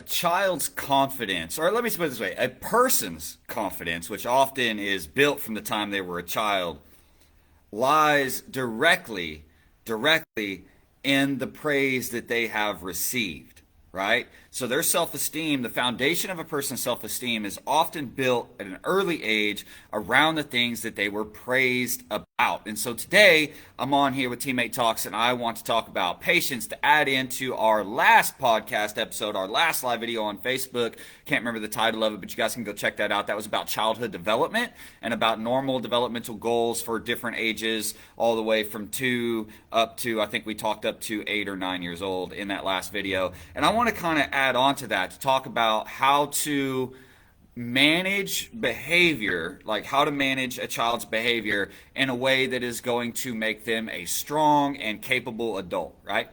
child's confidence, or let me put it this way, a person's confidence, which often is built from the time they were a child, lies directly in the praise that they have received, right? So their self-esteem, the foundation of a person's self-esteem is often built at an early age around the things that they were praised about. And so today I'm on here with Teammate Talks, and I want to talk about patience to add into our last podcast episode, our last live video on Facebook. Can't remember the title of it, but you guys can go check that out. That was about childhood development and about normal developmental goals for different ages, all the way from 2 up to, I think we talked up to 8 or 9 years old in that last video. And I want to kind of add on to that to talk about how to manage behavior, like how to manage a child's behavior in a way that is going to make them a strong and capable adult, right?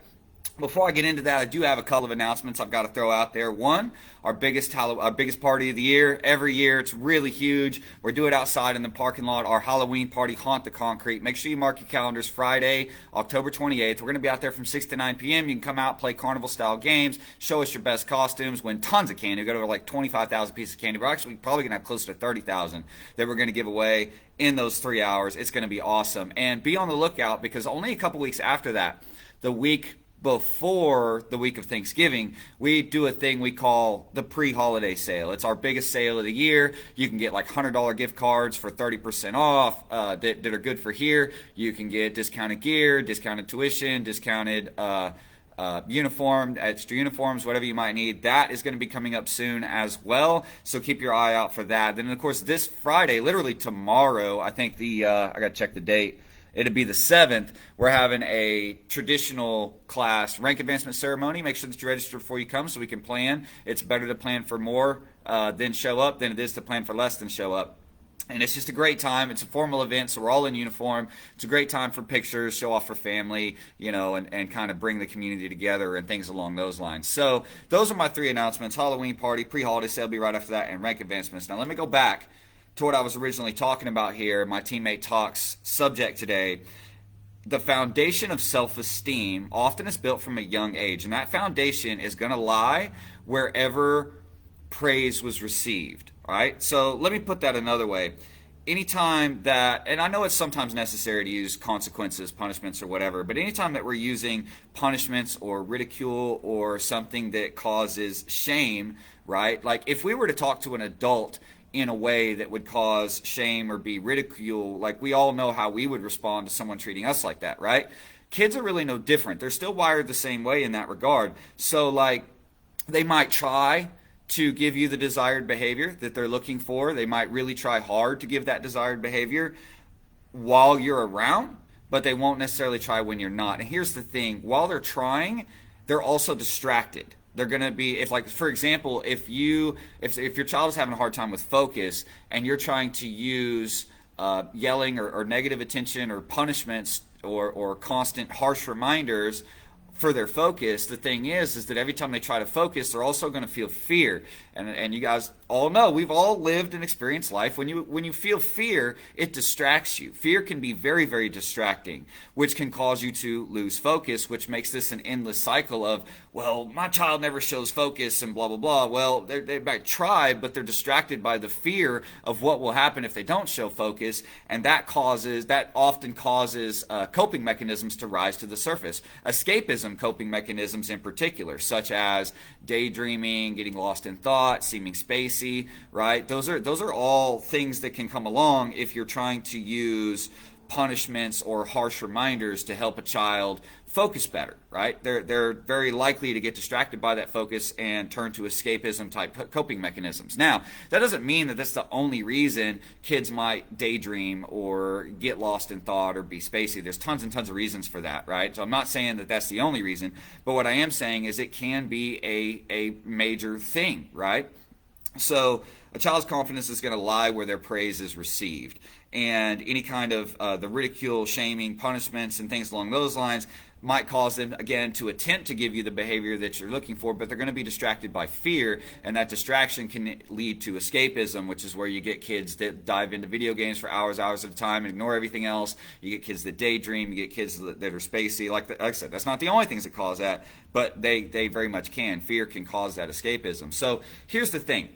Before I get into that, I do have a couple of announcements I've got to throw out there. One, our biggest party of the year. Every year, it's really huge. We do it outside in the parking lot. Our Halloween party, Haunt the Concrete. Make sure you mark your calendars. Friday, October 28th. We're going to be out there from 6 to 9 p.m. You can come out, play carnival-style games, show us your best costumes, win tons of candy. We got over like 25,000 pieces of candy. We're actually probably going to have closer to 30,000 that we're going to give away in those 3 hours. It's going to be awesome. And be on the lookout, because only a couple weeks after that, the week before the week of Thanksgiving, we do a thing we call the pre-holiday sale. It's our biggest sale of the year. You can get like $100 gift cards for 30% off that are good for here. You can get discounted gear, discounted tuition, discounted uniform, extra uniforms, whatever you might need. That is going to be coming up soon as well. So keep your eye out for that. Then, of course, this Friday, literally tomorrow, I think I got to check the date. It'll be the 7th. We're having a traditional class rank advancement ceremony. Make sure that you register before you come so we can plan. It's better to plan for more than show up than it is to plan for less than show up. And it's just a great time. It's a formal event, so we're all in uniform. It's a great time for pictures, show off for family, and kind of bring the community together and things along those lines. So those are my 3 announcements. Halloween party, pre-holiday sale will be right after that, and rank advancements. Now let me go back to what I was originally talking about here, my Teammate Talks subject today. The foundation of self-esteem often is built from a young age, and that foundation is going to lie wherever praise was received. All right, so let me put that another way. Anytime that, and I know it's sometimes necessary to use consequences, punishments, or whatever, but anytime that we're using punishments or ridicule or something that causes shame, right? Like if we were to talk to an adult in a way that would cause shame or be ridicule, like we all know how we would respond to someone treating us like that, right? Kids are really no different. They're still wired the same way in that regard. So like they might try to give you the desired behavior that they're looking for. They might really try hard to give that desired behavior while you're around, but they won't necessarily try when you're not. And here's the thing, while they're trying, they're also distracted. They're going to be, if like, for example, if your child is having a hard time with focus and you're trying to use yelling or negative attention or punishments or constant harsh reminders for their focus, the thing is that every time they try to focus, they're also going to feel fear. And you guys all know, we've all lived and experienced life. When you feel fear, it distracts you. Fear can be very, very distracting, which can cause you to lose focus, which makes this an endless cycle of, well, my child never shows focus and blah, blah, blah. Well, they might try, but they're distracted by the fear of what will happen if they don't show focus. And that often causes coping mechanisms to rise to the surface. Escapism coping mechanisms in particular, such as daydreaming, getting lost in thought, seeming spacey, right? Those are all things that can come along if you're trying to use punishments or harsh reminders to help a child focus better, right? They're very likely to get distracted by that focus and turn to escapism type coping mechanisms. Now, that doesn't mean that that's the only reason kids might daydream or get lost in thought or be spacey. There's tons and tons of reasons for that, right? So I'm not saying that that's the only reason, but what I am saying is it can be a major thing, right? So a child's confidence is going to lie where their praise is received. And any kind of the ridicule, shaming, punishments, and things along those lines might cause them, again, to attempt to give you the behavior that you're looking for, but they're going to be distracted by fear, and that distraction can lead to escapism, which is where you get kids that dive into video games for hours at a time and ignore everything else. You get kids that daydream, you get kids that are spacey. Like I said, that's not the only things that cause that, but they very much can. Fear can cause that escapism. So here's the thing.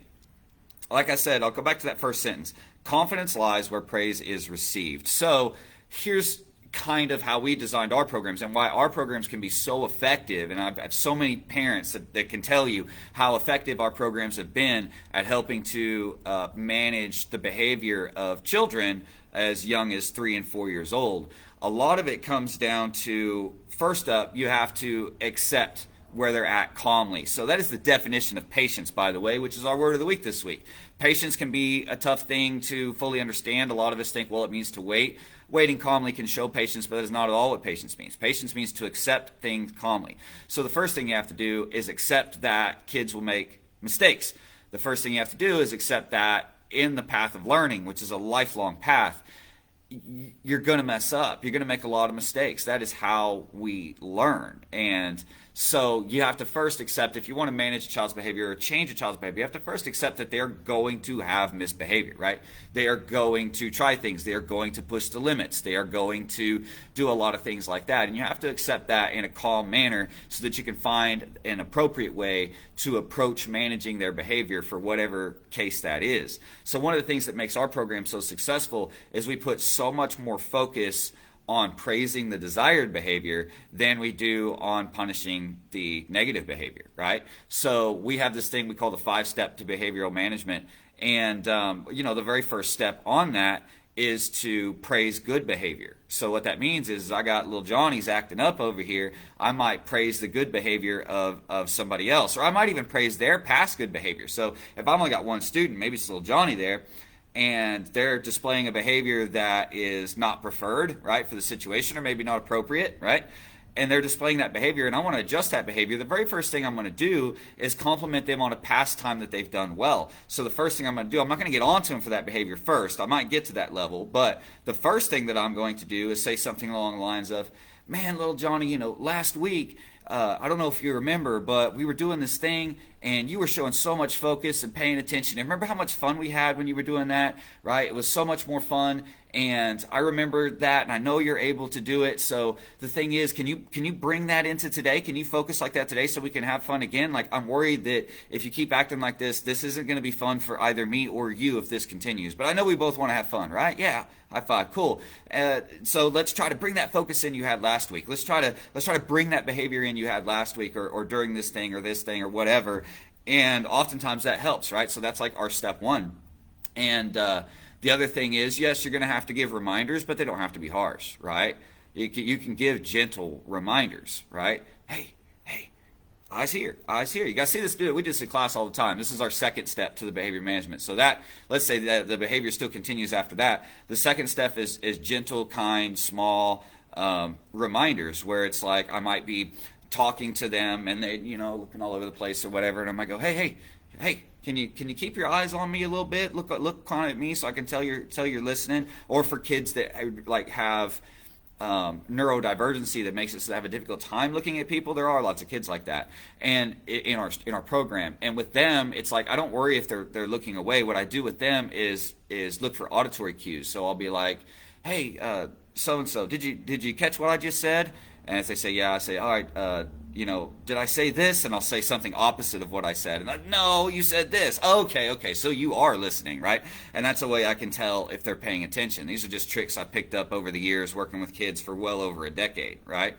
Like I said, I'll go back to that first sentence. Confidence lies where praise is received. So here's kind of how we designed our programs and why our programs can be so effective. And I've had so many parents that can tell you how effective our programs have been at helping to manage the behavior of children as young as 3 and 4 years old. A lot of it comes down to, first up, you have to accept where they're at calmly. So that is the definition of patience, by the way, which is our word of the week this week. Patience can be a tough thing to fully understand. A lot of us think, well, it means to wait. Waiting calmly can show patience, but that is not at all what patience means. Patience means to accept things calmly. So the first thing you have to do is accept that kids will make mistakes. The first thing you have to do is accept that in the path of learning, which is a lifelong path, you're going to mess up. You're going to make a lot of mistakes. That is how we learn. And so you have to first accept, if you want to manage a child's behavior or change a child's behavior, you have to first accept that they're going to have misbehavior, right? They are going to try things. They are going to push the limits. They are going to do a lot of things like that. And you have to accept that in a calm manner so that you can find an appropriate way to approach managing their behavior for whatever case that is. So one of the things that makes our program so successful is we put so much more focus on praising the desired behavior than we do on punishing the negative behavior, right? So we have this thing we call the 5-step to behavioral management. And, the very first step on that is to praise good behavior. So what that means is I got little Johnny's acting up over here. I might praise the good behavior of somebody else, or I might even praise their past good behavior. So if I've only got one student, maybe it's little Johnny there, and they're displaying a behavior that is not preferred, right, for the situation, or maybe not appropriate, right? And they're displaying that behavior, and I want to adjust that behavior. The very first thing I'm going to do is compliment them on a past time that they've done well. So the first thing I'm going to do, I'm not going to get onto them for that behavior first. I might get to that level, but the first thing that I'm going to do is say something along the lines of, man, little Johnny, last week, I don't know if you remember, but we were doing this thing and you were showing so much focus and paying attention. And remember how much fun we had when you were doing that, right? It was so much more fun. And I remember that, and I know you're able to do it. So the thing is, can you bring that into today? Can you focus like that today so we can have fun again? Like, I'm worried that if you keep acting like this isn't going to be fun for either me or you if this continues. But I know we both want to have fun, right? Yeah. High five. Cool. So let's try to bring that focus in you had last week. Let's try to bring that behavior in you had last week or during this thing or whatever. And oftentimes that helps, right? So that's like our step one. And the other thing is, yes, you're going to have to give reminders, but they don't have to be harsh, right? You can give gentle reminders, right? Hey, eyes here, eyes here. You got to see this. We do this in class all the time. This is our second step to the behavior management. So that, let's say that the behavior still continues after that. The second step is gentle, kind, small reminders where it's like I might be talking to them and they, looking all over the place or whatever, and I might go, hey, can you keep your eyes on me a little bit? Look kind of at me so I can tell you're listening. Or for kids that like have neurodivergency that makes it so they have a difficult time looking at people, there are lots of kids like that, and in our program. And with them, it's like I don't worry if they're looking away. What I do with them is look for auditory cues. So I'll be like, hey, so and so, did you catch what I just said? And if they say yeah, I say, all right, did I say this? And I'll say something opposite of what I said. And like, no, you said this. Okay, so you are listening, right? And that's a way I can tell if they're paying attention. These are just tricks I picked up over the years working with kids for well over a decade, right?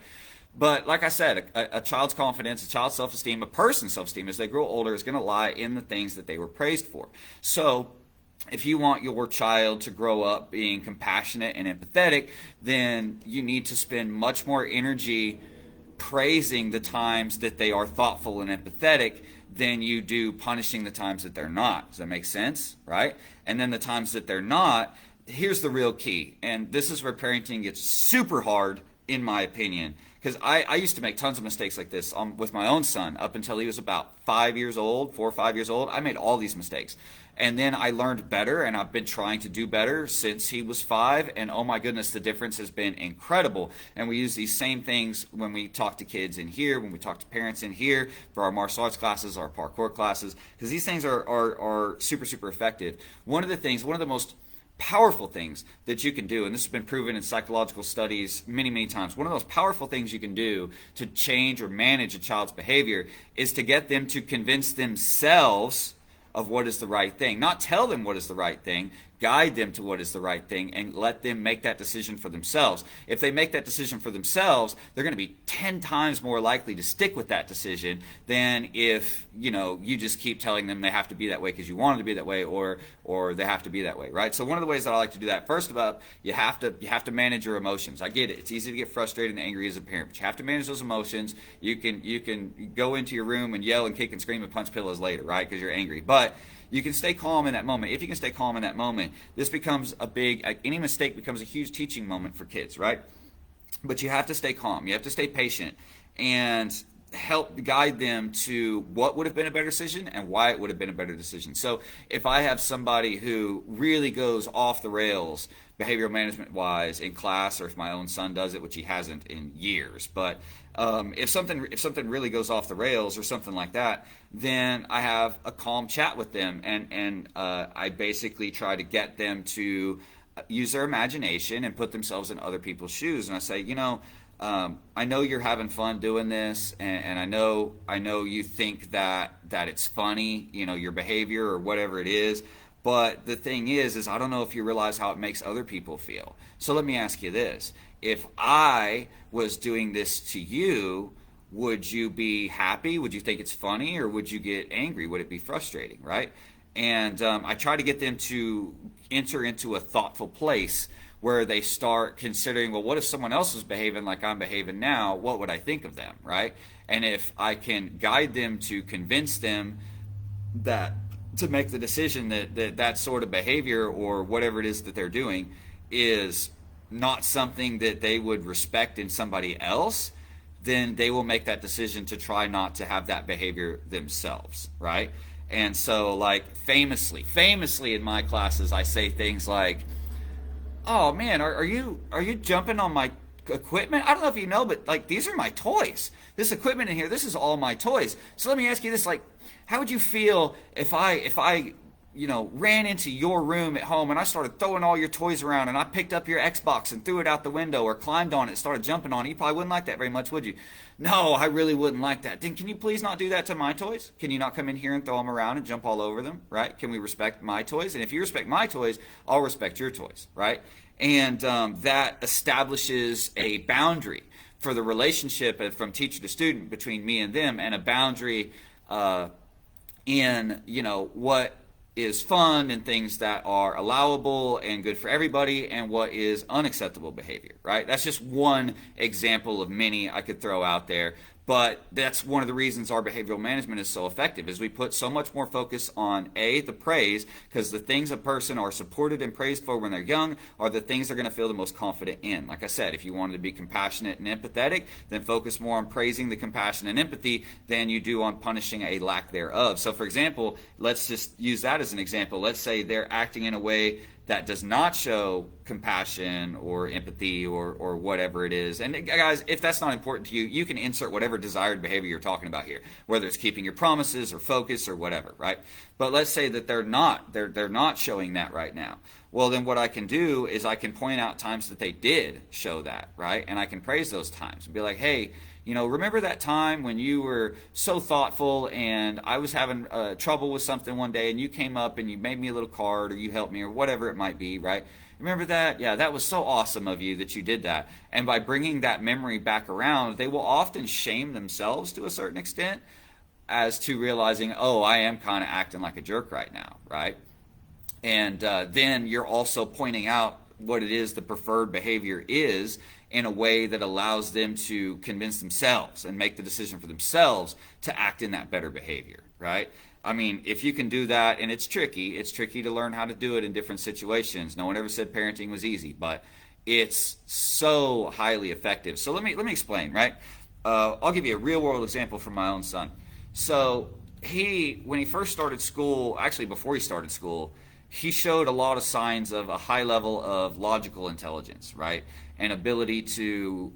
But like I said, a child's confidence, a child's self-esteem, a person's self-esteem as they grow older is going to lie in the things that they were praised for. So if you want your child to grow up being compassionate and empathetic, then you need to spend much more energy praising the times that they are thoughtful and empathetic than you do punishing the times that they're not. Does that make sense? Right? And then the times that they're not, here's the real key. And this is where parenting gets super hard, in my opinion, because I used to make tons of mistakes like this with my own son up until he was about 5 years old, 4 or 5 years old. I made all these mistakes. And then I learned better, and I've been trying to do better since he was 5. And oh my goodness, the difference has been incredible. And we use these same things when we talk to kids in here, when we talk to parents in here, for our martial arts classes, our parkour classes, because these things are super, super effective. One of the most powerful things that you can do, and this has been proven in psychological studies many, many times, one of those powerful things you can do to change or manage a child's behavior is to get them to convince themselves of what is the right thing. Not tell them what is the right thing, guide them to what is the right thing, and let them make that decision for themselves. If they make that decision for themselves, they're going to be 10 times more likely to stick with that decision than if, you just keep telling them they have to be that way because you want them to be that way, or they have to be that way, right? So one of the ways that I like to do that, first of all, you have to manage your emotions. I get it. It's easy to get frustrated and angry as a parent, but you have to manage those emotions. You can go into your room and yell and kick and scream and punch pillows later, right? Because you're angry. But you can stay calm in that moment. If you can stay calm in that moment, this becomes any mistake becomes a huge teaching moment for kids, right? But you have to stay calm. You have to stay patient and help guide them to what would have been a better decision and why it would have been a better decision. So if I have somebody who really goes off the rails behavioral management wise in class, or if my own son does it, which he hasn't in years, but if something really goes off the rails or something like that, then I have a calm chat with them, and I basically try to get them to use their imagination and put themselves in other people's shoes. And I say, I know you're having fun doing this, and I know you think that it's funny, your behavior or whatever it is. But the thing is I don't know if you realize how it makes other people feel. So let me ask you this. If I was doing this to you, would you be happy? Would you think it's funny? Or would you get angry? Would it be frustrating, right? And I try to get them to enter into a thoughtful place where they start considering, well, what if someone else was behaving like I'm behaving now? What would I think of them, right? And if I can guide them to convince them to make the decision that sort of behavior or whatever it is that they're doing is not something that they would respect in somebody else, then they will make that decision to try not to have that behavior themselves, right? And so, like, famously in my classes, I say things like, "Oh man, are you jumping on my equipment? I don't know if you know, but like, these are my toys. This equipment in here, this is all my toys. So let me ask you this, like, how would you feel if I ran into your room at home and I started throwing all your toys around, and I picked up your Xbox and threw it out the window, or climbed on it and started jumping on it? You probably wouldn't like that very much, would you?" "No, I really wouldn't like that." "Then can you please not do that to my toys? Can you not come in here and throw them around and jump all over them, right? Can we respect my toys? And if you respect my toys, I'll respect your toys," right? And that establishes a boundary for the relationship from teacher to student between me and them, and a boundary in what is fun and things that are allowable and good for everybody, and what is unacceptable behavior, right? That's just one example of many I could throw out there. But that's one of the reasons our behavioral management is so effective, is we put so much more focus on the praise, because the things a person are supported and praised for when they're young are the things they're going to feel the most confident in. Like I said, if you wanted to be compassionate and empathetic, then focus more on praising the compassion and empathy than you do on punishing a lack thereof. So for example, let's just use that as an example. Let's say they're acting in a way that does not show compassion or empathy or whatever it is. And guys, if that's not important to you, you can insert whatever desired behavior you're talking about here, whether it's keeping your promises or focus or whatever, right? But let's say that they're not showing that right now. Well, then what I can do is I can point out times that they did show that, right? And I can praise those times and be like, "Hey, remember that time when you were so thoughtful and I was having trouble with something one day and you came up and you made me a little card, or you helped me, or whatever it might be, right? Remember that? Yeah, that was so awesome of you that you did that." And by bringing that memory back around, they will often shame themselves to a certain extent as to realizing, oh, I am kind of acting like a jerk right now, right? And then you're also pointing out what it is the preferred behavior is, in a way that allows them to convince themselves and make the decision for themselves to act in that better behavior, right? I mean, if you can do that, and it's tricky to learn how to do it in different situations. No one ever said parenting was easy, but it's so highly effective. So let me explain, right? I'll give you a real world example from my own son. So when he first started school, actually before he started school, he showed a lot of signs of a high level of logical intelligence, right? And ability to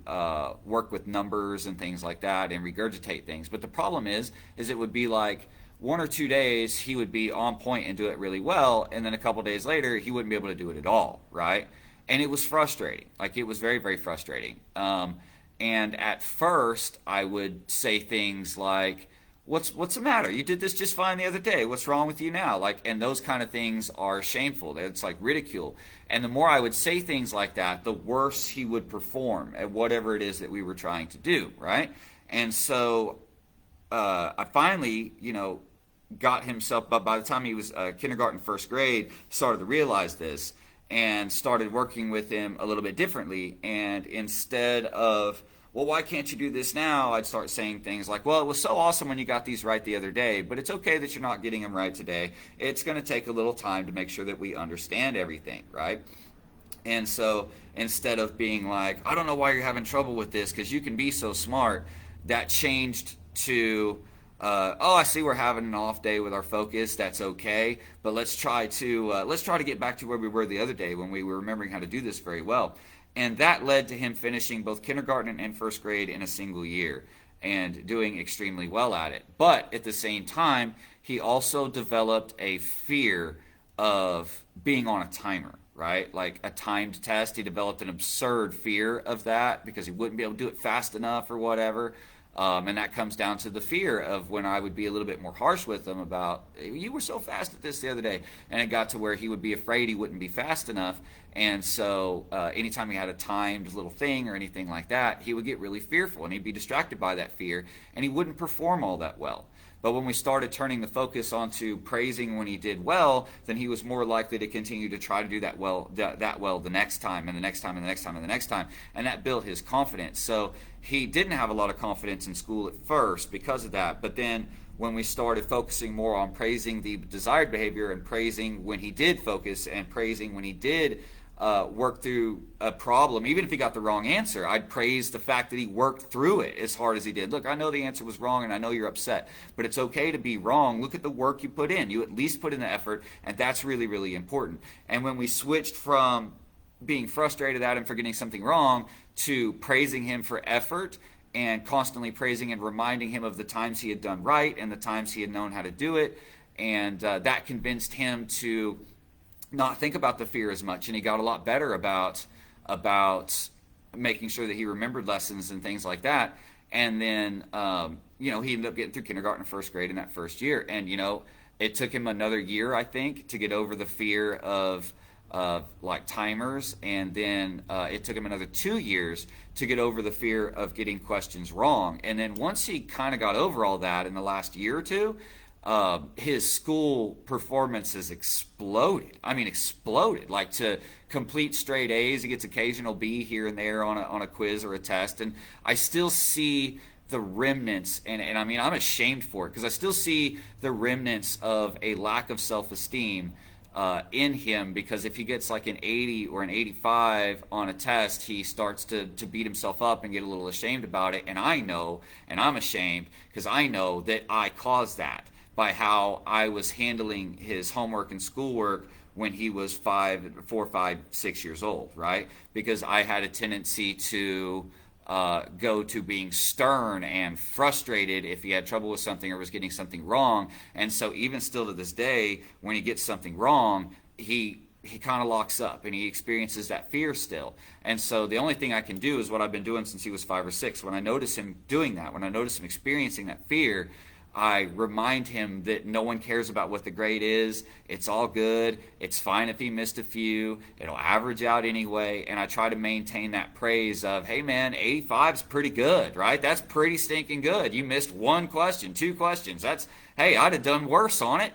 work with numbers and things like that and regurgitate things. But the problem is it would be like 1 or 2 days he would be on point and do it really well, and then a couple days later he wouldn't be able to do it at all, right? And it was frustrating. Like, it was very, very frustrating. And at first, I would say things like, "What's the matter? You did this just fine the other day. What's wrong with you now?" Like, and those kind of things are shameful. It's like ridicule. And the more I would say things like that, the worse he would perform at whatever it is that we were trying to do, right? And so I finally, got himself. But by the time he was kindergarten, first grade, started to realize this and started working with him a little bit differently. And instead of, "Well, why can't you do this now?" I'd start saying things like, "Well, it was so awesome when you got these right the other day, but it's okay that you're not getting them right today. It's going to take a little time to make sure that we understand everything," right? And so instead of being like, "I don't know why you're having trouble with this because you can be so smart," that changed to, "Oh, I see we're having an off day with our focus. That's okay, but let's try to get back to where we were the other day when we were remembering how to do this very well." And that led to him finishing both kindergarten and first grade in a single year and doing extremely well at it. But at the same time, he also developed a fear of being on a timer, right? Like a timed test. He developed an absurd fear of that because he wouldn't be able to do it fast enough or whatever. And that comes down to the fear of when I would be a little bit more harsh with him about, "You were so fast at this the other day." And it got to where he would be afraid he wouldn't be fast enough. And so anytime he had a timed little thing or anything like that, he would get really fearful and he'd be distracted by that fear and he wouldn't perform all that well. But when we started turning the focus onto praising when he did well, then he was more likely to continue to try to do that well the next time and the next time and the next time and the next time, and that built his confidence. So he didn't have a lot of confidence in school at first because of that, but then when we started focusing more on praising the desired behavior and praising when he did focus and praising when he did work through a problem, even if he got the wrong answer, I'd praise the fact that he worked through it as hard as he did. "Look, I know the answer was wrong and I know you're upset, but it's okay to be wrong. Look at the work you put in. You at least put in the effort, and that's really, really important." And when we switched from being frustrated at him for getting something wrong to praising him for effort and constantly praising and reminding him of the times he had done right and the times he had known how to do it, and that convinced him to not think about the fear as much, and he got a lot better about making sure that he remembered lessons and things like that. And then he ended up getting through kindergarten and first grade in that first year. And it took him another year, I think, to get over the fear of like timers, and then it took him another 2 years to get over the fear of getting questions wrong. And then once he kind of got over all that in the last year or two, his school performance has exploded. I mean, exploded. Like, to complete straight A's. He gets occasional B here and there on a quiz or a test. And I still see the remnants, and I mean, I'm ashamed for it because I still see the remnants of a lack of self-esteem in him, because if he gets like an 80 or an 85 on a test, he starts to beat himself up and get a little ashamed about it. And I know, and I'm ashamed because I know that I caused that by how I was handling his homework and schoolwork when he was 4, 5, 6 years old, right? Because I had a tendency to go to being stern and frustrated if he had trouble with something or was getting something wrong. And so even still to this day, when he gets something wrong, he kind of locks up and he experiences that fear still. And so the only thing I can do is what I've been doing since he was 5 or 6. When I notice him doing that, when I notice him experiencing that fear, I remind him that no one cares about what the grade is. It's all good. It's fine if he missed a few. It'll average out anyway. And I try to maintain that praise of, "Hey man, 85's pretty good, right? That's pretty stinking good. You missed 1 question, 2 questions. Hey, I'd have done worse on it,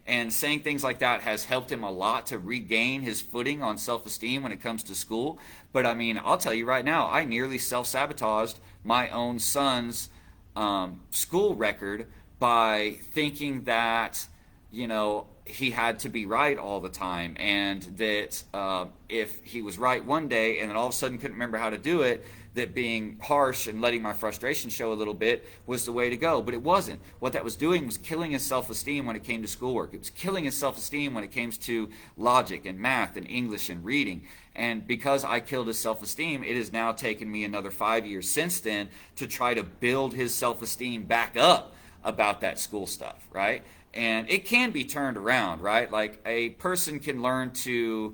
and saying things like that has helped him a lot to regain his footing on self-esteem when it comes to school. But I mean, I'll tell you right now, I nearly self-sabotaged my own son's school record by thinking that he had to be right all the time, and that if he was right one day and then all of a sudden couldn't remember how to do it, that being harsh and letting my frustration show a little bit was the way to go. But it wasn't. What that was doing was killing his self-esteem when it came to schoolwork. It was killing his self-esteem when it came to logic and math and English and reading. And because I killed his self-esteem, it has now taken me another 5 years since then to try to build his self-esteem back up about that school stuff, right? And it can be turned around, right? Like a person can learn to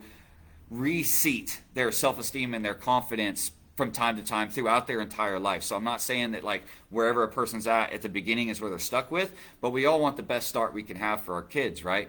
reseat their self-esteem and their confidence from time to time throughout their entire life. So I'm not saying that like wherever a person's at the beginning is where they're stuck with, but we all want the best start we can have for our kids, right?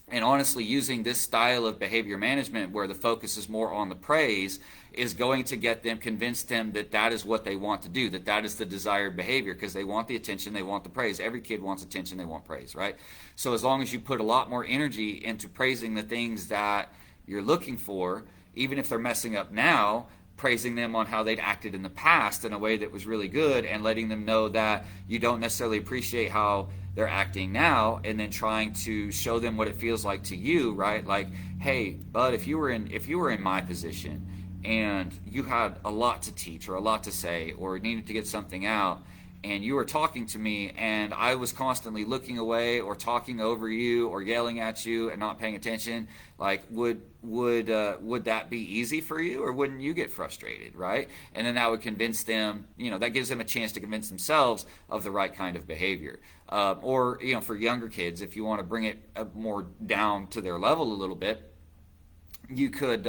And honestly, using this style of behavior management where the focus is more on the praise is going to get them, convince them that that is what they want to do, that that is the desired behavior, because they want the attention, they want the praise. Every kid wants attention, they want praise, right? So as long as you put a lot more energy into praising the things that you're looking for, even if they're messing up now, praising them on how they'd acted in the past in a way that was really good, and letting them know that you don't necessarily appreciate how they're acting now, and then trying to show them what it feels like to you, right? Like, hey, bud, if you were in my position and you had a lot to teach or a lot to say or needed to get something out, and you were talking to me and I was constantly looking away or talking over you or yelling at you and not paying attention, like would that be easy for you, or wouldn't you get frustrated, right? And then that would convince them, that gives them a chance to convince themselves of the right kind of behavior. Or for younger kids, if you want to bring it more down to their level a little bit, you could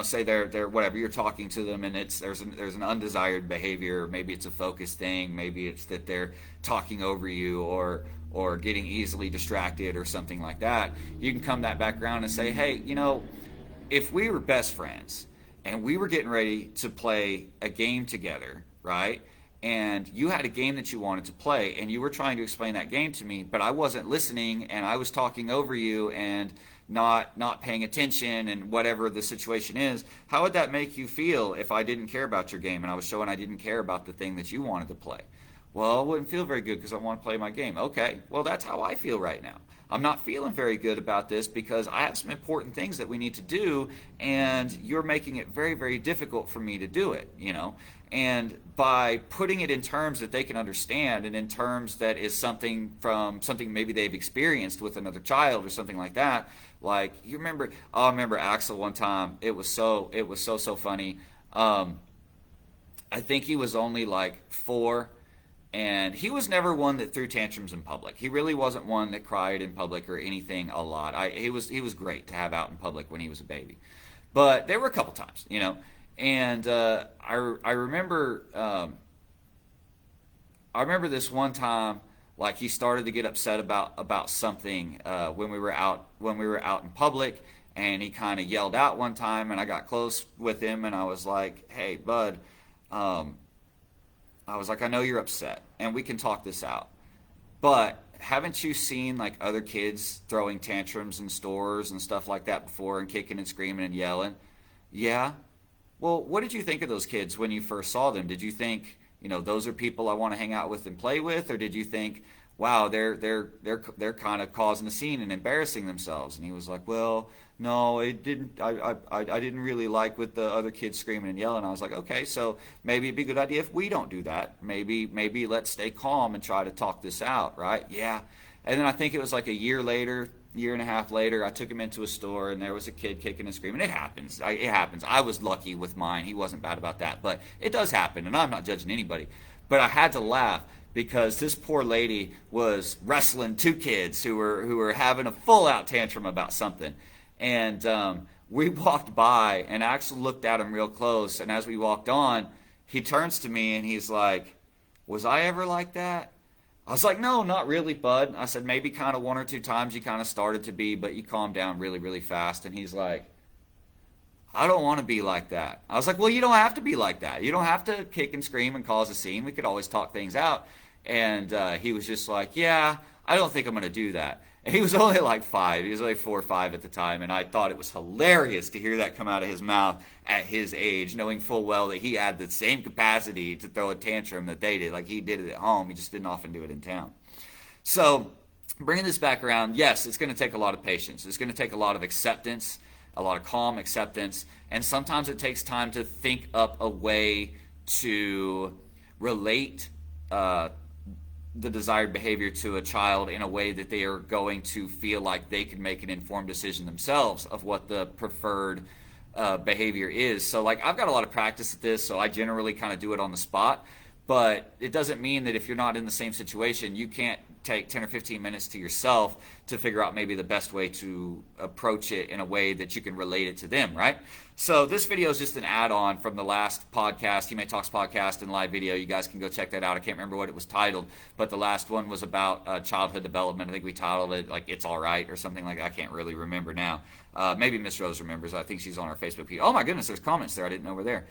say they're whatever, you're talking to them and there's an undesired behavior. Maybe it's a focus thing, maybe it's that they're talking over you or getting easily distracted or something like that. You can come that back around and say, hey, if we were best friends and we were getting ready to play a game together, right? And you had a game that you wanted to play and you were trying to explain that game to me, but I wasn't listening and I was talking over you and not paying attention and whatever the situation is, how would that make you feel if I didn't care about your game and I was showing I didn't care about the thing that you wanted to play? Well, it wouldn't feel very good because I want to play my game. Okay, well, that's how I feel right now. I'm not feeling very good about this because I have some important things that we need to do, and you're making it very, very difficult for me to do it, And by putting it in terms that they can understand and in terms that is something from something maybe they've experienced with another child or something like that, like I remember Axel one time, it was so funny. I think he was only like 4. And he was never one that threw tantrums in public. He really wasn't one that cried in public or anything a lot. He was great to have out in public when he was a baby. But there were a couple times, And I remember this one time, like he started to get upset about something when we were out in public, and he kind of yelled out one time, and I got close with him, and I was like, "Hey, bud." I was like, I know you're upset, and we can talk this out. But haven't you seen like other kids throwing tantrums in stores and stuff like that before, and kicking and screaming and yelling? Yeah. Well, what did you think of those kids when you first saw them? Did you think, those are people I want to hang out with and play with, or did you think, wow, they're kind of causing a scene and embarrassing themselves? And he was like, well, no, it didn't. I didn't really like with the other kids screaming and yelling. I was like, okay, so maybe it'd be a good idea if we don't do that. Maybe let's stay calm and try to talk this out, right? Yeah. And then I think it was like a year and a half later, I took him into a store and there was a kid kicking and screaming. It happens. It happens. I was lucky with mine. He wasn't bad about that, but it does happen, and I'm not judging anybody. But I had to laugh because this poor lady was wrestling 2 kids who were having a full-out tantrum about something. And we walked by, and Axel looked at him real close, and as we walked on, he turns to me and he's like, was I ever like that? I was like, no, not really, bud. I said, maybe kind of 1 or 2 times you kind of started to be, but you calmed down really, really fast. And he's like, I don't want to be like that. I was like, well, you don't have to be like that. You don't have to kick and scream and cause a scene. We could always talk things out. And he was just like, yeah, I don't think I'm going to do that. And he was only like 5. He was like 4 or 5 at the time. And I thought it was hilarious to hear that come out of his mouth at his age, knowing full well that he had the same capacity to throw a tantrum that they did. Like he did it at home. He just didn't often do it in town. So bringing this back around, yes, it's going to take a lot of patience. It's going to take a lot of acceptance, a lot of calm acceptance, and sometimes it takes time to think up a way to relate the desired behavior to a child in a way that they are going to feel like they can make an informed decision themselves of what the preferred behavior is. So, like, I've got a lot of practice at this, so I generally kind of do it on the spot. But it doesn't mean that if you're not in the same situation, you can't take 10 or 15 minutes to yourself to figure out maybe the best way to approach it in a way that you can relate it to them, right? So this video is just an add-on from the last podcast, He May Talks podcast and live video. You guys can go check that out. I can't remember what it was titled, but the last one was about childhood development. I think we titled it like "It's All Right" or something like that. I can't really remember now. Maybe Miss Rose remembers. I think she's on our Facebook page. Oh my goodness, there's comments there. I didn't know were there.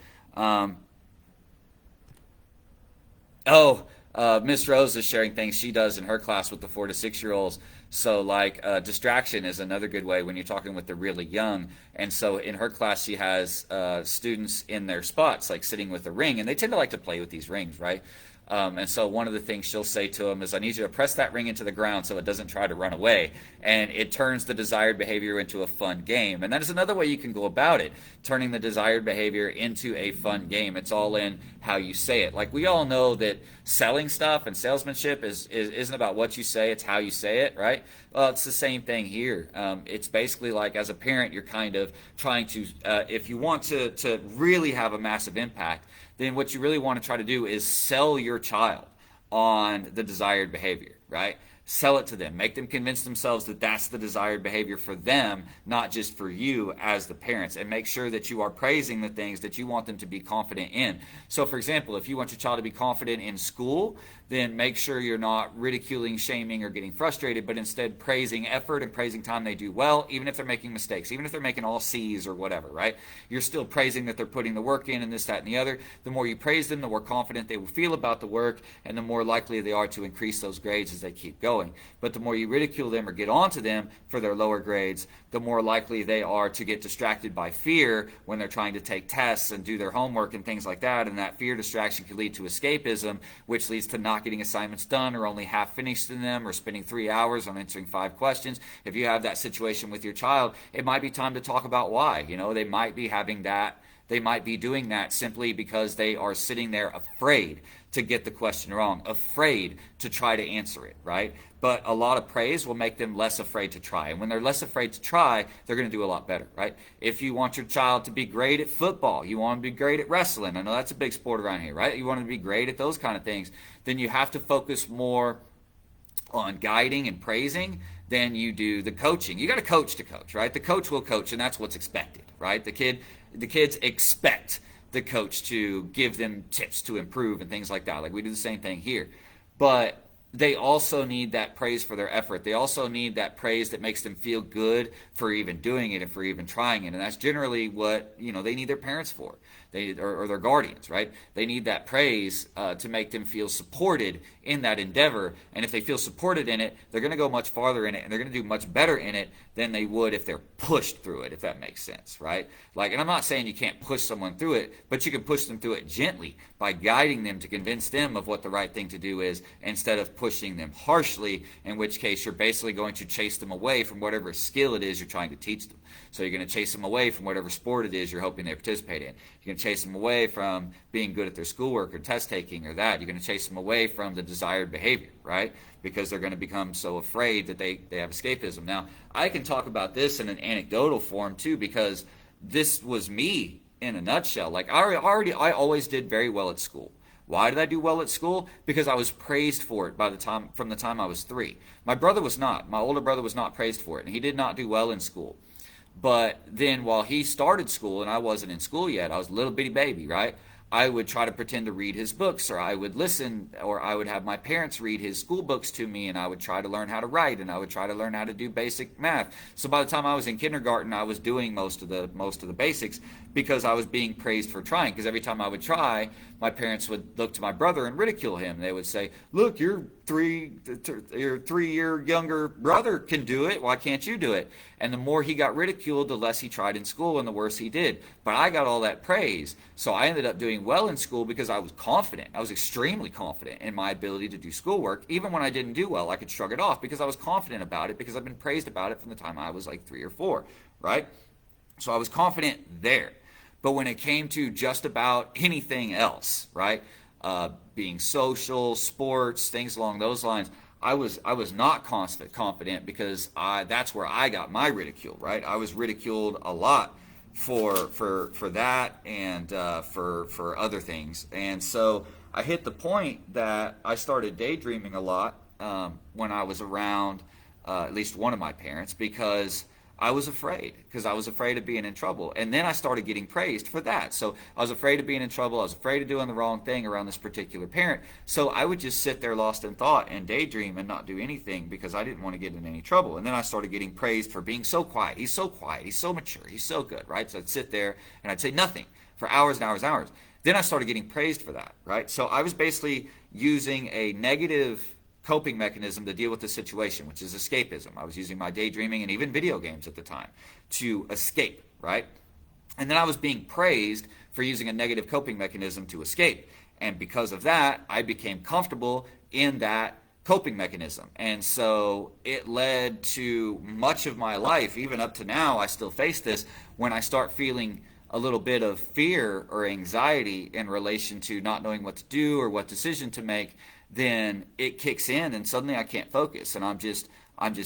Miss Rose is sharing things she does in her class with the 4 to 6 year olds. So, like, distraction is another good way when you're talking with the really young. And so, in her class, she has students in their spots, like sitting with a ring, and they tend to like to play with these rings, right? And so one of the things she'll say to them is, I need you to press that ring into the ground so it doesn't try to run away. And it turns the desired behavior into a fun game. And that is another way you can go about it, turning the desired behavior into a fun game. It's all in how you say it. Like, we all know that selling stuff and salesmanship isn't about what you say, it's how you say it, right? Well, it's the same thing here. It's basically like, as a parent, you're kind of trying to, if you want to really have a massive impact, then what you really want to try to do is sell your child on the desired behavior, right? Sell it to them. Make them convince themselves that that's the desired behavior for them, not just for you as the parents. And make sure that you are praising the things that you want them to be confident in. So, for example, if you want your child to be confident in school, then make sure you're not ridiculing, shaming, or getting frustrated, but instead praising effort and praising time they do well, even if they're making mistakes, even if they're making all C's or whatever, right? You're still praising that they're putting the work in and this, that, and the other. The more you praise them, the more confident they will feel about the work, and the more likely they are to increase those grades as they keep going. But the more you ridicule them or get onto them for their lower grades, the more likely they are to get distracted by fear when they're trying to take tests and do their homework and things like that. And that fear distraction can lead to escapism, which leads to not getting assignments done or only half finished in them or spending 3 hours on answering 5 questions. If you have that situation with your child, it might be time to talk about why. You know, they might be having that. They might be doing that simply because they are sitting there afraid to get the question wrong, afraid to try to answer it, right? But a lot of praise will make them less afraid to try. And when they're less afraid to try, they're going to do a lot better, right? If you want your child to be great at football, you want them to be great at wrestling, I know that's a big sport around here, right? You want them to be great at those kind of things, then you have to focus more on guiding and praising than you do the coaching. You got to coach, right? The coach will coach, and that's what's expected, right? The kids expect the coach to give them tips to improve and things like that. Like, we do the same thing here. But they also need that praise for their effort. They also need that praise that makes them feel good for even doing it and for even trying it. And that's generally what, they need their parents for. Or their guardians, right? They need that praise to make them feel supported in that endeavor. And if they feel supported in it, they're going to go much farther in it, and they're going to do much better in it than they would if they're pushed through it, if that makes sense, right? Like, and I'm not saying you can't push someone through it, but you can push them through it gently by guiding them to convince them of what the right thing to do is, instead of pushing them harshly, in which case you're basically going to chase them away from whatever skill it is you're trying to teach them. So you're going to chase them away from whatever sport it is you're hoping they participate in. You're going to chase them away from being good at their schoolwork or test taking or that. You're going to chase them away from the desired behavior, right? Because they're going to become so afraid that they have escapism. Now, I can talk about this in an anecdotal form too, because this was me in a nutshell. Like, I always did very well at school. Why did I do well at school? Because I was praised for it from the time I was 3. My brother was not. My older brother was not praised for it, and he did not do well in school. But then while he started school and I wasn't in school yet, I was a little bitty baby, right? I would try to pretend to read his books, or I would listen, or I would have my parents read his school books to me, and I would try to learn how to write, and I would try to learn how to do basic math. So by the time I was in kindergarten, I was doing most of the basics because I was being praised for trying. Because every time I would try, my parents would look to my brother and ridicule him. They would say, "Look, you're your 3 year younger brother can do it. Why can't you do it? And the more he got ridiculed, the less he tried in school and the worse he did. But I got all that praise. So I ended up doing well in school because I was confident. I was extremely confident in my ability to do schoolwork. Even when I didn't do well, I could shrug it off because I was confident about it, because I've been praised about it from the time I was like 3 or 4, right? So I was confident there. But when it came to just about anything else, right? Being social, sports, things along those lines, I was not confident because that's where I got my ridicule, right? I was ridiculed a lot for that and for other things. And so I hit the point that I started daydreaming a lot when I was around at least one of my parents, because I was afraid of being in trouble. And then I started getting praised for that. So I was afraid of being in trouble. I was afraid of doing the wrong thing around this particular parent. So I would just sit there lost in thought and daydream and not do anything because I didn't want to get in any trouble. And then I started getting praised for being so quiet. He's so quiet. He's so mature. He's so good, right? So I'd sit there and I'd say nothing for hours and hours and hours. Then I started getting praised for that, right? So I was basically using a negative coping mechanism to deal with the situation, which is escapism. I was using my daydreaming and even video games at the time to escape, right? And then I was being praised for using a negative coping mechanism to escape. And because of that, I became comfortable in that coping mechanism. And so it led to much of my life, even up to now, I still face this, when I start feeling a little bit of fear or anxiety in relation to not knowing what to do or what decision to make, then it kicks in and suddenly I can't focus and I'm just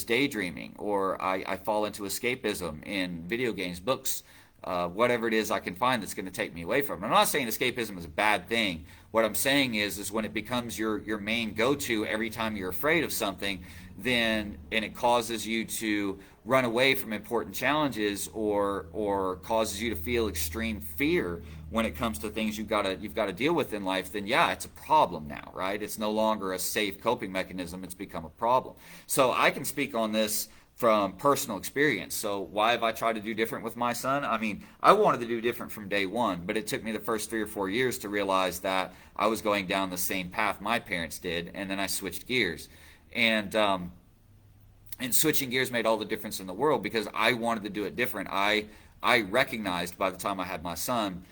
daydreaming, or I fall into escapism in video games, books, whatever it is I can find that's going to take me away from it. I'm not saying escapism is a bad thing. What I'm saying is when it becomes your main go-to every time you're afraid of something, then and it causes you to run away from important challenges or causes you to feel extreme fear when it comes to things you've got to deal with in life, then yeah, it's a problem now, right? It's no longer a safe coping mechanism. It's become a problem. So I can speak on this from personal experience. So why have I tried to do different with my son? I mean, I wanted to do different from day one, but it took me the first 3 or 4 years to realize that I was going down the same path my parents did, and then I switched gears. And switching gears made all the difference in the world because I wanted to do it different. I recognized by the time I had my son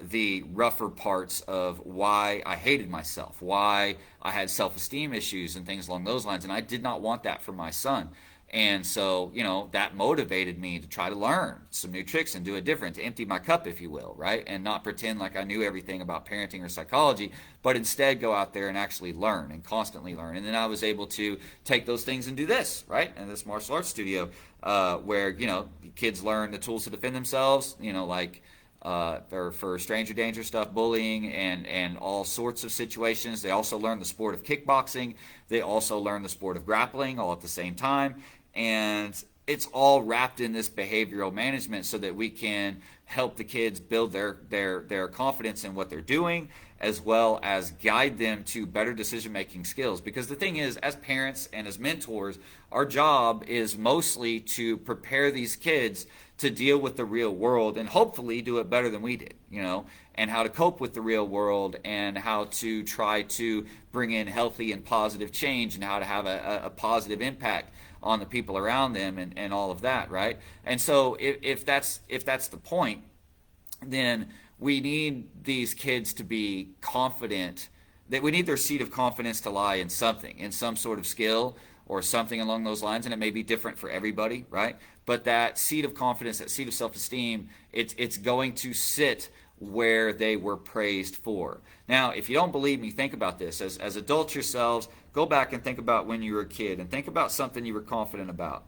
the rougher parts of why I hated myself, why I had self-esteem issues and things along those lines, and I did not want that for my son. And so, that motivated me to try to learn some new tricks and do it different, to empty my cup, if you will, right? And not pretend like I knew everything about parenting or psychology, but instead go out there and actually learn and constantly learn. And then I was able to take those things and do this, right? And this martial arts studio where, kids learn the tools to defend themselves, like for stranger danger stuff, bullying, and all sorts of situations. They also learn the sport of kickboxing. They also learn the sport of grappling all at the same time. And it's all wrapped in this behavioral management so that we can help the kids build their confidence in what they're doing, as well as guide them to better decision-making skills. Because the thing is, as parents and as mentors, our job is mostly to prepare these kids to deal with the real world and hopefully do it better than we did, and how to cope with the real world and how to try to bring in healthy and positive change and how to have a positive impact on the people around them and all of that, right? And so if that's the point, then we need these kids to be confident, that we need their seat of confidence to lie in something, in some sort of skill or something along those lines, and it may be different for everybody, right? But that seat of confidence, that seat of self-esteem, it's going to sit where they were praised for. Now, if you don't believe me, think about this. As adults yourselves, go back and think about when you were a kid and think about something you were confident about.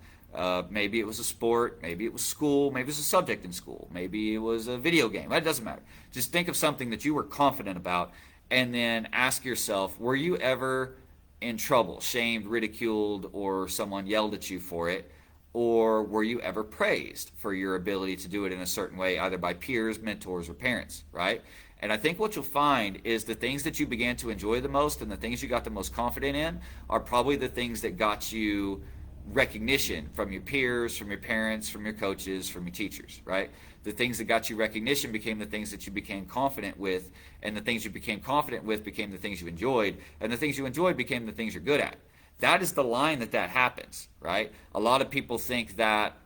Maybe it was a sport, maybe it was school, maybe it was a subject in school, maybe it was a video game. That doesn't matter. Just think of something that you were confident about and then ask yourself, were you ever in trouble, shamed, ridiculed, or someone yelled at you for it? Or were you ever praised for your ability to do it in a certain way, either by peers, mentors, or parents, right? And I think what you'll find is the things that you began to enjoy the most and the things you got the most confident in are probably the things that got you recognition from your peers, from your parents, from your coaches, from your teachers, right? The things that got you recognition became the things that you became confident with, and the things you became confident with became the things you enjoyed, and the things you enjoyed became the things you're good at. That is the line that happens, right? A lot of people think that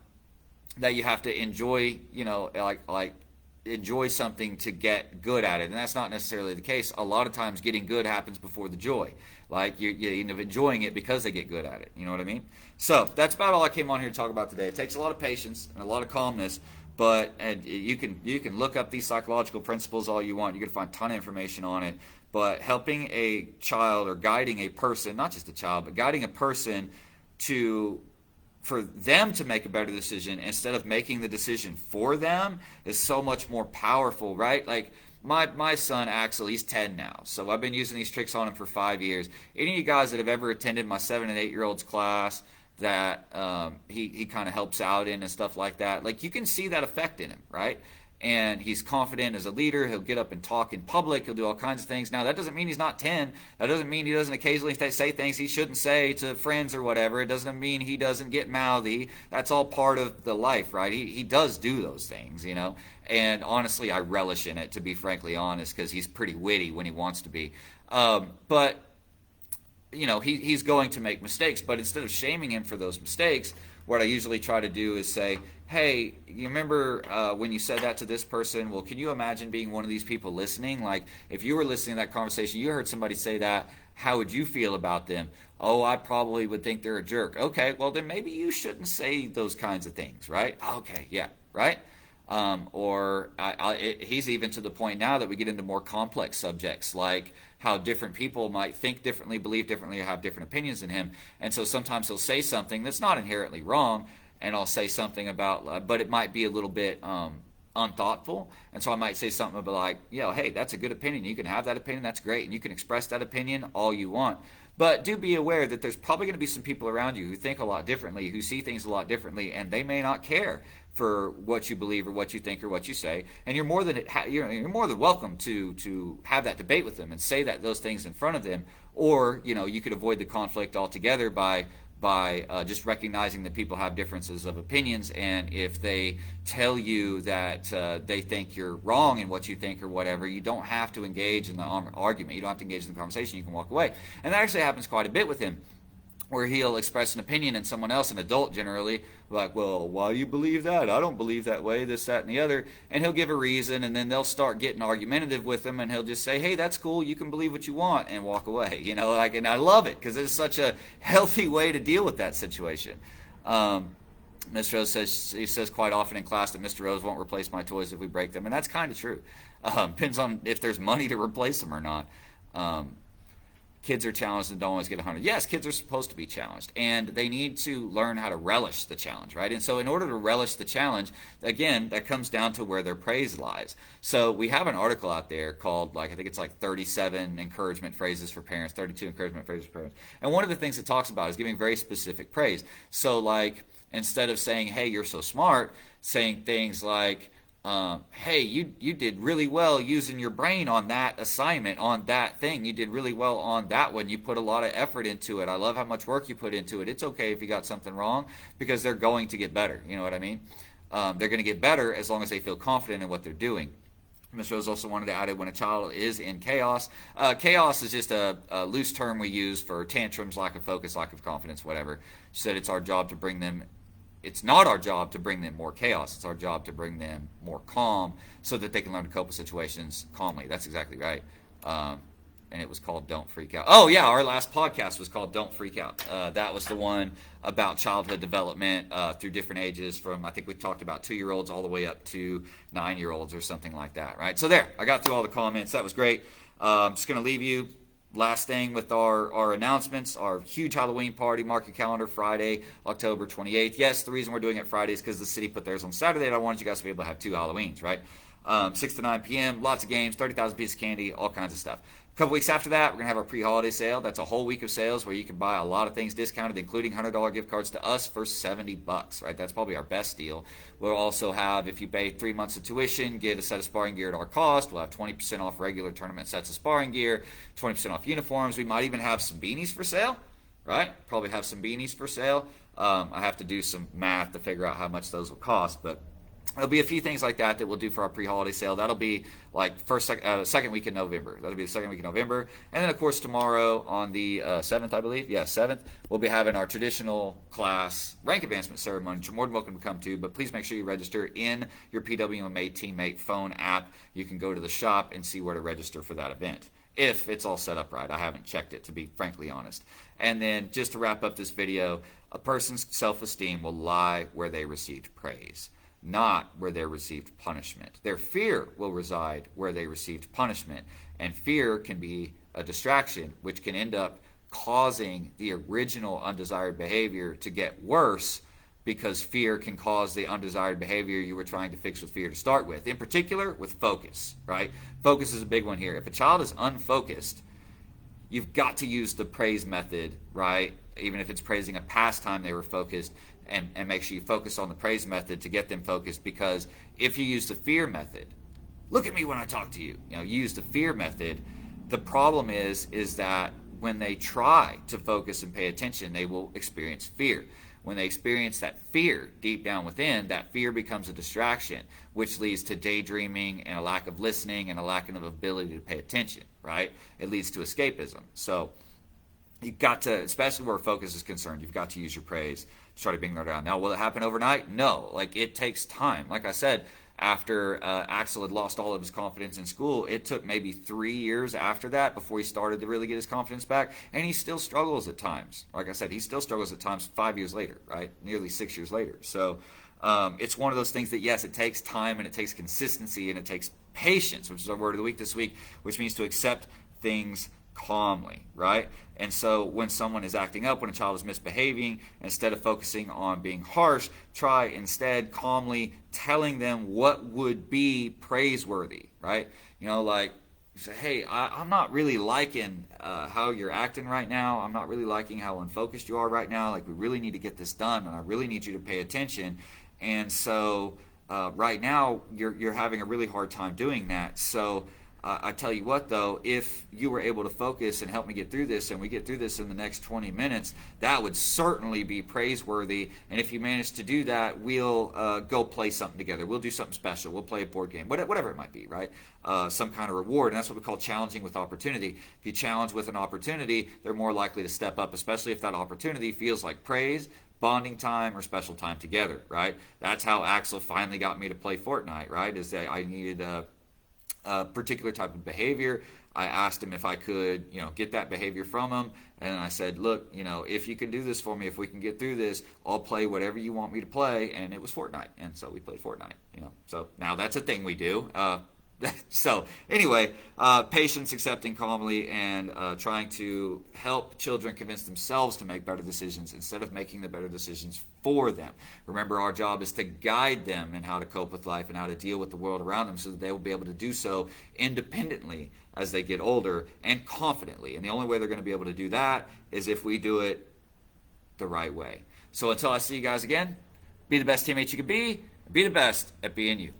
you have to enjoy, like enjoy something to get good at it, and that's not necessarily the case. A lot of times getting good happens before the joy. Like you end up enjoying it because they get good at it. You know what I mean? So that's about all I came on here to talk about today. It takes a lot of patience and a lot of calmness, but and you can look up these psychological principles all you want. You can find a ton of information on it. But helping a child or guiding a person, not just a child, but guiding a person for them to make a better decision instead of making the decision for them is so much more powerful, right? Like my son Axel, he's 10 now, so I've been using these tricks on him for 5 years. Any of you guys that have ever attended my 7 and 8 year olds class that he kind of helps out in and stuff like that, like you can see that effect in him, right? And he's confident as a leader. He'll get up and talk in public. He'll do all kinds of things. Now, that doesn't mean he's not 10. That doesn't mean he doesn't occasionally say things he shouldn't say to friends or whatever. It doesn't mean he doesn't get mouthy. That's all part of the life, right? He does do those things, you know. And honestly, I relish in it, to be frankly honest, because he's pretty witty when he wants to be. But you know, he's going to make mistakes. But instead of shaming him for those mistakes, what I usually try to do is say, hey, you remember when you said that to this person? Well, can you imagine being one of these people listening? Like, if you were listening to that conversation, you heard somebody say that, how would you feel about them? Oh, I probably would think they're a jerk. Okay, well, then maybe you shouldn't say those kinds of things, right? Okay, yeah, right? He's even to the point now that we get into more complex subjects, like how different people might think differently, believe differently, or have different opinions than him. And so sometimes he'll say something that's not inherently wrong, and I'll say something about, but it might be a little bit unthoughtful. And so I might say something about like, hey, that's a good opinion. You can have that opinion. That's great. And you can express that opinion all you want. But do be aware that there's probably going to be some people around you who think a lot differently, who see things a lot differently, and they may not care for what you believe or what you think or what you say. And you're more than welcome to have that debate with them and say those things in front of them. Or you could avoid the conflict altogether by just recognizing that people have differences of opinions, and if they tell you that they think you're wrong in what you think or whatever, you don't have to engage in the argument. You don't have to engage in the conversation. You can walk away. And that actually happens quite a bit with him, where he'll express an opinion and someone else, an adult generally, like, well, why do you believe that? I don't believe that way, this, that, and the other. And he'll give a reason, and then they'll start getting argumentative with him, and he'll just say, hey, that's cool, you can believe what you want, and walk away. And I love it, because it's such a healthy way to deal with that situation. Mr. Rose says quite often in class that Mr. Rose won't replace my toys if we break them, and that's kind of true. Depends on if there's money to replace them or not. Kids are challenged and don't always get 100. Yes, kids are supposed to be challenged, and they need to learn how to relish the challenge, right? And so in order to relish the challenge, again, that comes down to where their praise lies. So we have an article out there called, I think it's 37 encouragement phrases for parents, 32 encouragement phrases for parents. And one of the things it talks about is giving very specific praise. So instead of saying, hey, you're so smart, saying things like, hey, you did really well using your brain on that assignment, on that thing. You did really well on that one. You put a lot of effort into it. I love how much work you put into it. It's okay if you got something wrong, because they're going to get better. You know what I mean? They're going to get better as long as they feel confident in what they're doing. Ms. Rose also wanted to add it when a child is in chaos. Chaos is just a loose term we use for tantrums, lack of focus, lack of confidence, whatever. She said it's our job to bring them. It's not our job to bring them more chaos. It's our job to bring them more calm so that they can learn to cope with situations calmly. That's exactly right. And it was called Don't Freak Out. Oh, yeah, our last podcast was called Don't Freak Out. That was the one about childhood development through different ages, from, I think we talked about 2-year-olds all the way up to 9-year-olds or something like that, right? So there, I got through all the comments. That was great. I'm just going to leave you. Last thing with our announcements, our huge Halloween party. Mark your calendar, Friday, October 28th. Yes, the reason we're doing it Friday is because the city put theirs on Saturday, and I wanted you guys to be able to have 2 Halloweens, right? 6 to 9 p.m., lots of games, 30,000 pieces of candy, all kinds of stuff. A couple weeks after that, we're going to have our pre-holiday sale. That's a whole week of sales where you can buy a lot of things discounted, including $100 gift cards to us for $70, right? That's probably our best deal. We'll also have, if you pay 3 months of tuition, get a set of sparring gear at our cost. We'll have 20% off regular tournament sets of sparring gear, 20% off uniforms. We might even have some beanies for sale, right? Probably have some beanies for sale. I have to do some math to figure out how much those will cost, but there'll be a few things like that we'll do for our pre-holiday sale. That'll be like second week in November. That'll be the second week in November. And then, of course, tomorrow on the 7th, I believe. Yeah, 7th, we'll be having our traditional class rank advancement ceremony, which you're more than welcome to come to. But please make sure you register in your PWMA teammate phone app. You can go to the shop and see where to register for that event, if it's all set up right. I haven't checked it, to be frankly honest. And then just to wrap up this video, a person's self-esteem will lie where they received praise, not where they received punishment. Their fear will reside where they received punishment, and fear can be a distraction, which can end up causing the original undesired behavior to get worse, because fear can cause the undesired behavior you were trying to fix with fear to start with. In particular, with focus, right? Focus is a big one here. If a child is unfocused, you've got to use the praise method, right? Even if it's praising a past time they were focused, and make sure you focus on the praise method to get them focused, because if you use the fear method, look at me when I talk to you, you use the fear method, the problem is that when they try to focus and pay attention, they will experience fear. When they experience that fear deep down within, that fear becomes a distraction, which leads to daydreaming and a lack of listening and a lack of ability to pay attention, right? It leads to escapism. So you've got to, especially where focus is concerned, you've got to use your praise to try to bring that down. Now, will it happen overnight? No. It takes time. Like I said, after Axel had lost all of his confidence in school, it took maybe 3 years after that before he started to really get his confidence back, and he still struggles at times. Like I said, he still struggles at times 5 years later, right? Nearly 6 years later. So it's one of those things that, yes, it takes time, and it takes consistency, and it takes patience, which is our word of the week this week, which means to accept things calmly, right? And so when someone is acting up, when a child is misbehaving, instead of focusing on being harsh, try instead calmly telling them what would be praiseworthy, right? Like you say, hey, I'm not really liking how you're acting right now. I'm not really liking how unfocused you are right now. Like, we really need to get this done, and I really need you to pay attention. And so right now you're having a really hard time doing that. So I tell you what, though, if you were able to focus and help me get through this, and we get through this in the next 20 minutes, that would certainly be praiseworthy. And if you manage to do that, we'll go play something together. We'll do something special. We'll play a board game, whatever it might be, right? Some kind of reward. And that's what we call challenging with opportunity. If you challenge with an opportunity, they're more likely to step up, especially if that opportunity feels like praise, bonding time, or special time together, right? That's how Axel finally got me to play Fortnite, right? Is that I needed a particular type of behavior. I asked him if I could, get that behavior from him. And I said, look, if you can do this for me, if we can get through this, I'll play whatever you want me to play. And it was Fortnite. And so we played Fortnite, So now that's a thing we do. So anyway, patience, accepting calmly, and trying to help children convince themselves to make better decisions instead of making the better decisions for them. Remember, our job is to guide them in how to cope with life and how to deal with the world around them, so that they will be able to do so independently as they get older and confidently. And the only way they're going to be able to do that is if we do it the right way. So until I see you guys again, be the best teammate you can be the best at being you.